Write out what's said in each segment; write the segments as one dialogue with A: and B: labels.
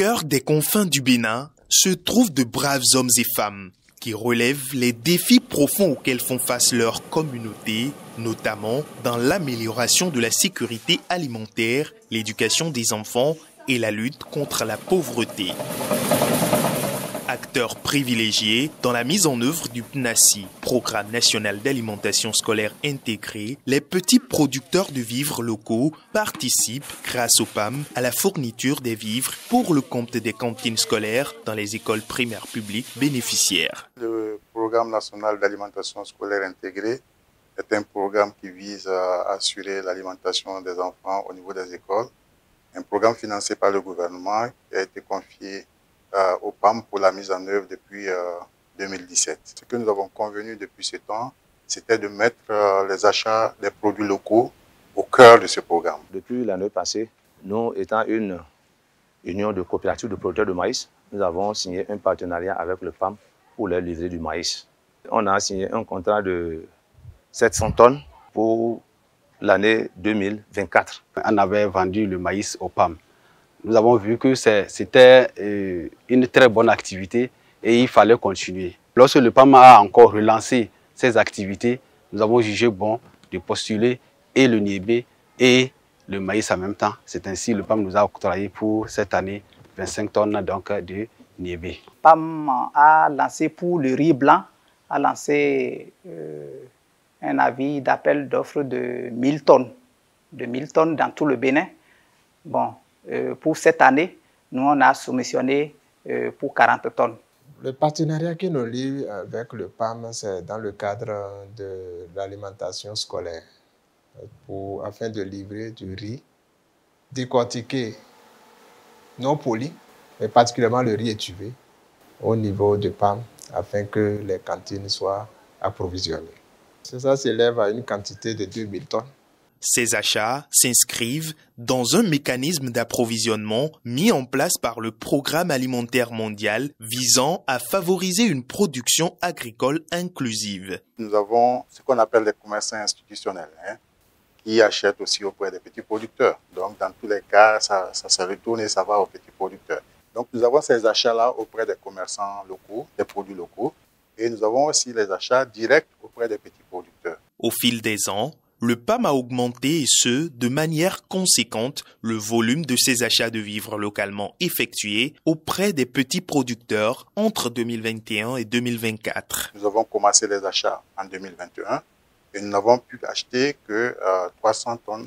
A: cœur des confins du Bénin se trouvent de braves hommes et femmes qui relèvent les défis profonds auxquels font face leurs communautés, notamment dans l'amélioration de la sécurité alimentaire, l'éducation des enfants et la lutte contre la pauvreté. Acteurs privilégiés dans la mise en œuvre du PNASI, Programme national d'alimentation scolaire intégré, les petits producteurs de vivres locaux participent, grâce au PAM, à la fourniture des vivres pour le compte des cantines scolaires dans les écoles primaires publiques bénéficiaires.
B: Le Programme national d'alimentation scolaire intégré est un programme qui vise à assurer l'alimentation des enfants au niveau des écoles. Un programme financé par le gouvernement qui a été confié au PAM pour la mise en œuvre depuis 2017. Ce que nous avons convenu depuis ce temps, c'était de mettre les achats des produits locaux au cœur de ce programme.
C: Depuis l'année passée, nous étant une union de coopératives de producteurs de maïs, nous avons signé un partenariat avec le PAM pour leur livrer du maïs. On a signé un contrat de 700 tonnes pour l'année 2024.
D: On avait vendu le maïs au PAM. Nous avons vu que c'était une très bonne activité et il fallait continuer. Lorsque le PAM a encore relancé ses activités, nous avons jugé bon de postuler et le niébé et le maïs en même temps. C'est ainsi que le PAM nous a octroyé pour cette année 25 tonnes donc, de niébé.
E: Le PAM a lancé pour le riz blanc, a lancé un avis d'appel d'offres de 1000 tonnes, dans tout le Bénin. Bon. Pour cette année, nous on a soumissionné pour 40 tonnes.
F: Le partenariat qui nous lie avec le PAM, c'est dans le cadre de l'alimentation scolaire, afin de livrer du riz décortiqué, non poli, mais particulièrement le riz étuvé, au niveau du PAM, afin que les cantines soient approvisionnées. Ça s'élève à une quantité de 2000 tonnes.
A: Ces achats s'inscrivent dans un mécanisme d'approvisionnement mis en place par le Programme alimentaire mondial visant à favoriser une production agricole inclusive.
B: Nous avons ce qu'on appelle les commerçants institutionnels, qui achètent aussi auprès des petits producteurs. Donc, dans tous les cas, ça se retourne et ça va aux petits producteurs. Donc, nous avons ces achats-là auprès des commerçants locaux, des produits locaux, et nous avons aussi les achats directs auprès des petits producteurs.
A: Au fil des ans, le PAM a augmenté, et ce, de manière conséquente, le volume de ses achats de vivres localement effectués auprès des petits producteurs entre 2021 et 2024.
B: Nous avons commencé les achats en 2021 et nous n'avons pu acheter que 300 tonnes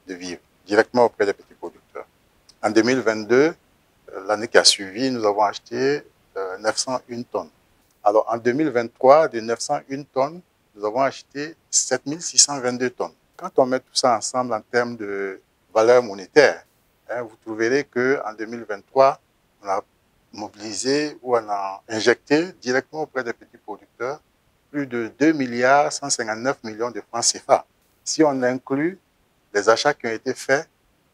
B: de vivres directement auprès des petits producteurs. En 2022, l'année qui a suivi, nous avons acheté 901 tonnes. Alors en 2023, de 901 tonnes, nous avons acheté 7622 tonnes. Quand on met tout ça ensemble en termes de valeur monétaire, vous trouverez qu'en 2023, on a mobilisé ou on a injecté directement auprès des petits producteurs plus de 2,159 milliards de francs CFA. Si on inclut les achats qui ont été faits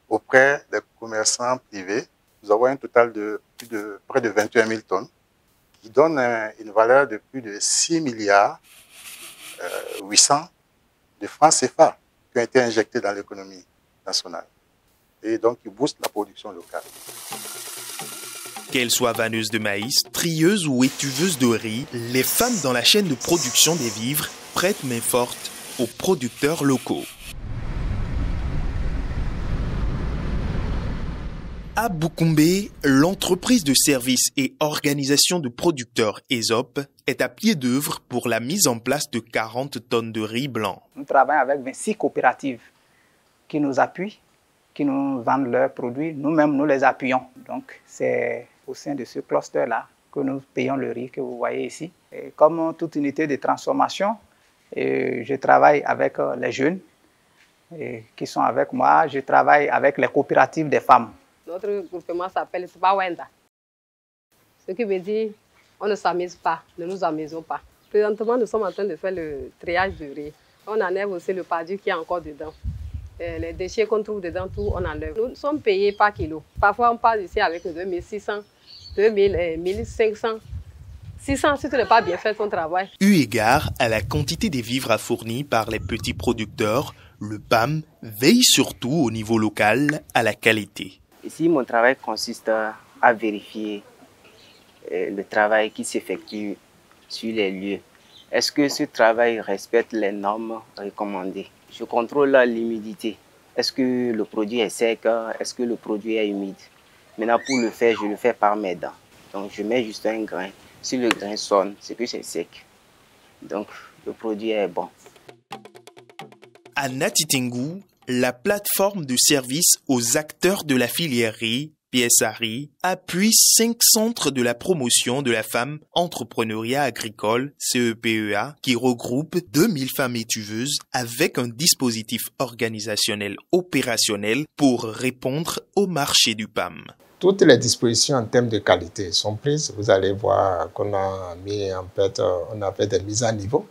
B: auprès des commerçants privés, nous avons un total de près de 21 000 tonnes qui donne une valeur de plus de 6 milliards 800 de francs CFA qui ont été injectés dans l'économie nationale et donc qui boostent la production locale.
A: Qu'elles soient vanneuses de maïs, trieuses ou étuveuses de riz, les femmes dans la chaîne de production des vivres prêtent main forte aux producteurs locaux. À Boukoumbe, l'entreprise de services et organisation de producteurs ESOP est à pied d'œuvre pour la mise en place de 40 tonnes de riz blanc.
E: Nous travaillons avec 26 coopératives qui nous appuient, qui nous vendent leurs produits. Nous-mêmes, nous les appuyons. Donc, c'est au sein de ce cluster-là que nous payons le riz que vous voyez ici. Et comme toute unité de transformation, je travaille avec les jeunes qui sont avec moi. Je travaille avec les coopératives des femmes.
G: Notre groupement s'appelle Spawenda. Ce qui veut dire on ne s'amuse pas, ne nous amusons pas. Présentement, nous sommes en train de faire le triage du riz. On enlève aussi le paddu qui est encore dedans. Les déchets qu'on trouve dedans, tout, on enlève. Nous sommes payés par kilo. Parfois, on passe ici avec 2600, 2000, 1500, 600 si tu n'as pas bien fait ton travail.
A: Eu égard à la quantité des vivres fournis par les petits producteurs, le PAM veille surtout au niveau local à la qualité.
H: Ici, mon travail consiste à vérifier le travail qui s'effectue sur les lieux. Est-ce que ce travail respecte les normes recommandées? Je contrôle l'humidité. Est-ce que le produit est sec? Est-ce que le produit est humide? Maintenant, pour le faire, je le fais par mes dents. Donc, je mets juste un grain. Si le grain sonne, c'est que c'est sec. Donc, le produit est bon.
A: À Natitengu, la plateforme de service aux acteurs de la filière riz, PSA-Riz, appuie 5 centres de la promotion de la femme entrepreneuriat agricole, CEPEA, qui regroupe 2000 femmes étuveuses avec un dispositif organisationnel opérationnel pour répondre au marché du PAM.
F: Toutes les dispositions en termes de qualité sont prises. Vous allez voir qu'on a mis en fait, on a fait des mises à niveau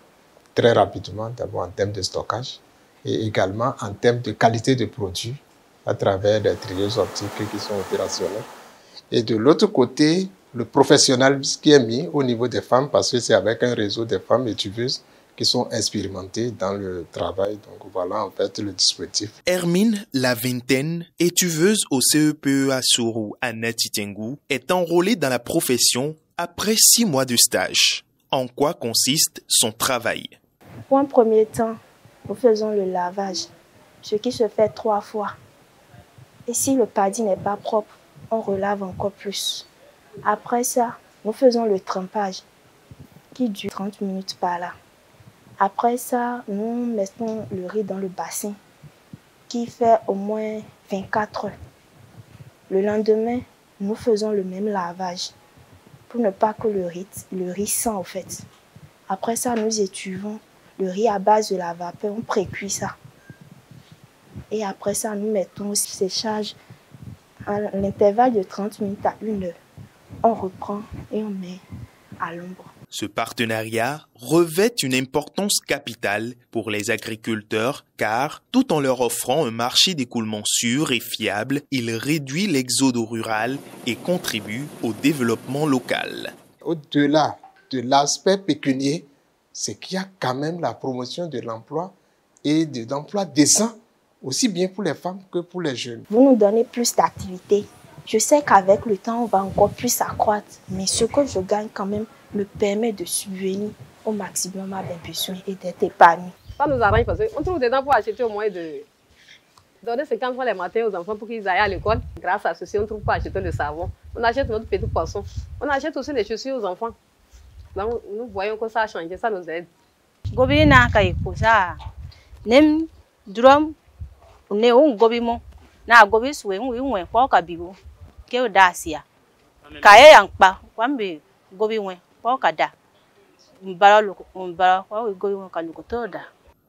F: très rapidement, d'abord en termes de stockage et également en termes de qualité de produit à travers des trieuses optiques qui sont opérationnelles. Et de l'autre côté, le professionnalisme qui est mis au niveau des femmes, parce que c'est avec un réseau de femmes étuveuses qui sont expérimentées dans le travail. Donc voilà en fait le dispositif.
A: Hermine La Vingtaine, étuveuse au CEPEA Sourou à Natitengu, est enrôlée dans la profession après 6 mois de stage. En quoi consiste son travail?
I: Pour un premier temps, nous faisons le lavage, ce qui se fait 3 fois. Et si le paddy n'est pas propre, on relave encore plus. Après ça, nous faisons le trempage qui dure 30 minutes par là. Après ça, nous mettons le riz dans le bassin qui fait au moins 24 heures. Le lendemain, nous faisons le même lavage pour ne pas que le riz sent en fait. Après ça, nous étuvons le riz à base de la vapeur, on précuit ça. Et après ça, nous mettons au séchage à l'intervalle de 30 minutes à 1 heure. On reprend et on met à l'ombre.
A: Ce partenariat revêt une importance capitale pour les agriculteurs car, tout en leur offrant un marché d'écoulement sûr et fiable, il réduit l'exode rural et contribue au développement local.
F: Au-delà de l'aspect pécunier, c'est qu'il y a quand même la promotion de l'emploi et de l'emploi décent, aussi bien pour les femmes que pour les jeunes.
I: Vous nous donnez plus d'activités. Je sais qu'avec le temps, on va encore plus accroître, mais ce que je gagne quand même me permet de subvenir au maximum à mes besoins et d'être épanoui.
G: Ça nous arrange parce qu'on trouve des temps pour acheter au moins de donner 50 francs les matins aux enfants pour qu'ils aillent à l'école. Grâce à ceci, on trouve pas acheter le savon. On achète notre petit poisson. On achète aussi les chaussures aux enfants. Donc, nous voyons que ça a changé, ça nous aide.
J: Gobina kai kusa nem drum ne un gobimo na gobi suwe nwe kwa kabigo ke dasia kaye yankpa kwambe gobi nwe kwa kada mbara kwa gobi nwe kalukotoda.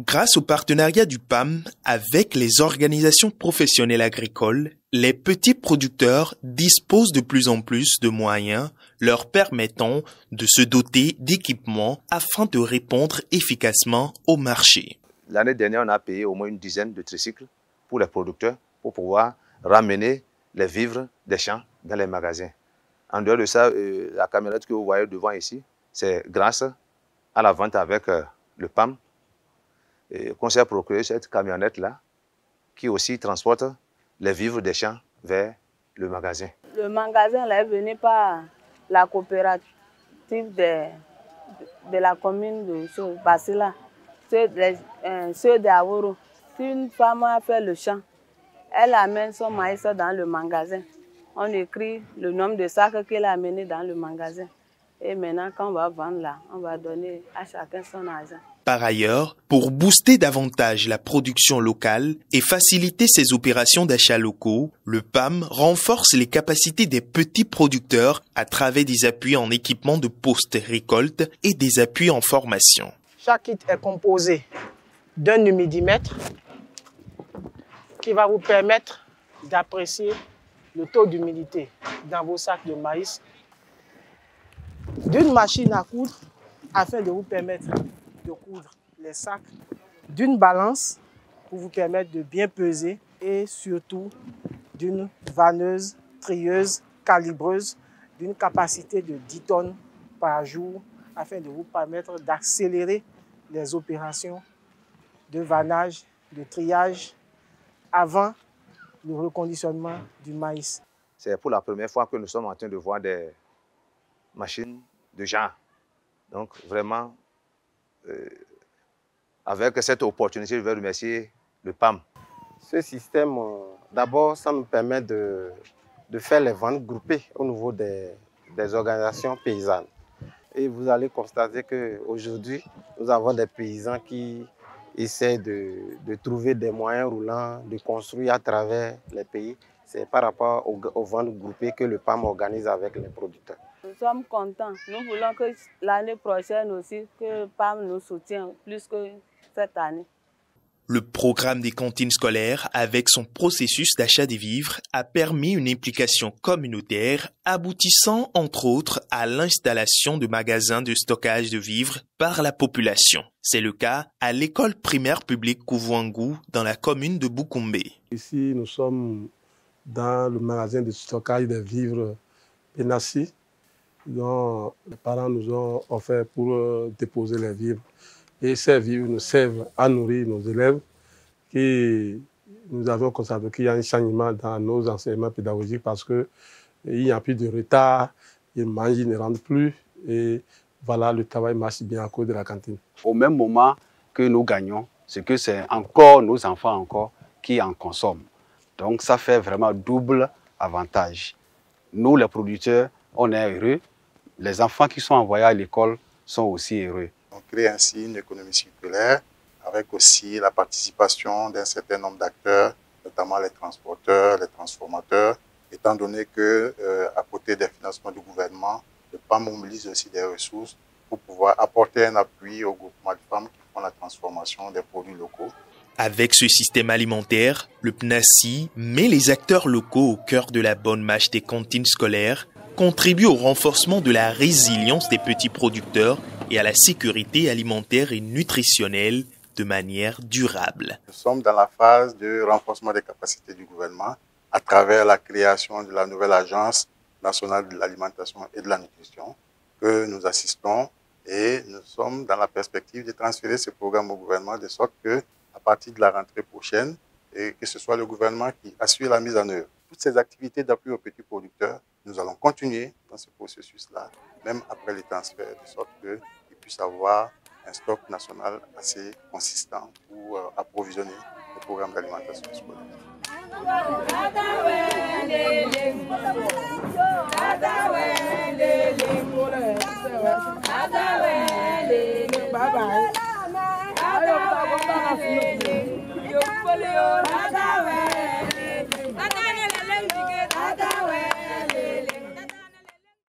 A: Grâce au partenariat du PAM avec les organisations professionnelles agricoles, les petits producteurs disposent de plus en plus de moyens leur permettant de se doter d'équipements afin de répondre efficacement au marché.
C: L'année dernière, on a payé au moins une dizaine de tricycles pour les producteurs pour pouvoir ramener les vivres des champs dans les magasins. En dehors de ça, la camionnette que vous voyez devant ici, c'est grâce à la vente avec le PAM qu'on s'est procuré cette camionnette-là qui aussi transporte les vivres des champs vers le magasin.
J: Le magasin là, est venu par la coopérative de la commune de Basila, ceux d'Aouro. Si une femme a fait le champ, elle amène son maïs dans le magasin. On écrit le nombre de sacs qu'elle a amené dans le magasin. Et maintenant, quand on va vendre là, on va donner à chacun son argent.
A: Par ailleurs, pour booster davantage la production locale et faciliter ces opérations d'achat locaux, le PAM renforce les capacités des petits producteurs à travers des appuis en équipement de post-récolte et des appuis en formation.
K: Chaque kit est composé d'un humidimètre qui va vous permettre d'apprécier le taux d'humidité dans vos sacs de maïs, d'une machine à coudre afin de vous permettre de coudre les sacs, d'une balance pour vous permettre de bien peser et surtout d'une vanneuse, trieuse, calibreuse d'une capacité de 10 tonnes par jour afin de vous permettre d'accélérer les opérations de vannage, de triage avant le reconditionnement du maïs.
C: C'est pour la première fois que nous sommes en train de voir des machines de genre. Donc vraiment, avec cette opportunité, je vais remercier le PAM.
L: Ce système, d'abord, ça me permet de faire les ventes groupées au niveau des organisations paysannes. Et vous allez constater qu'aujourd'hui, nous avons des paysans qui essaient de trouver des moyens roulants, de construire à travers les pays. C'est par rapport aux ventes groupées que le PAM organise avec les producteurs.
J: Nous sommes contents. Nous voulons que l'année prochaine aussi, que le PAM nous soutienne plus que cette année.
A: Le programme des cantines scolaires, avec son processus d'achat des vivres, a permis une implication communautaire aboutissant entre autres à l'installation de magasins de stockage de vivres par la population. C'est le cas à l'école primaire publique Kouvouangou dans la commune de Boukoumbe.
M: Ici, nous sommes dans le magasin de stockage des vivres Penassi, dont les parents nous ont offert pour déposer les vivres. Et ces vivres nous servent à nourrir nos élèves. Nous avons constaté qu'il y a un changement dans nos enseignements pédagogiques parce qu'il n'y a plus de retard, ils mangent, ils ne rentrent plus. Et voilà, le travail marche bien à cause de la cantine.
D: Au même moment que nous gagnons, c'est que c'est encore nos enfants encore qui en consomment. Donc ça fait vraiment double avantage. Nous, les producteurs, on est heureux. Les enfants qui sont envoyés à l'école sont aussi heureux.
B: On crée ainsi une économie circulaire avec aussi la participation d'un certain nombre d'acteurs, notamment les transporteurs, les transformateurs, étant donné que, à côté des financements du gouvernement, le PAM mobilise aussi des ressources pour pouvoir apporter un appui aux groupements de femmes qui font la transformation des produits locaux.
A: Avec ce système alimentaire, le PNASI met les acteurs locaux au cœur de la bonne marche des cantines scolaires, contribue au renforcement de la résilience des petits producteurs et à la sécurité alimentaire et nutritionnelle de manière durable.
B: Nous sommes dans la phase de renforcement des capacités du gouvernement à travers la création de la nouvelle Agence nationale de l'alimentation et de la nutrition que nous assistons et nous sommes dans la perspective de transférer ce programme au gouvernement de sorte que à partir de la rentrée prochaine, et que ce soit le gouvernement qui assure la mise en œuvre. Toutes ces activités d'appui aux petits producteurs, nous allons continuer dans ce processus-là, même après les transferts, de sorte qu'ils puissent avoir un stock national assez consistant pour approvisionner le programme d'alimentation scolaire.
N: Bye bye.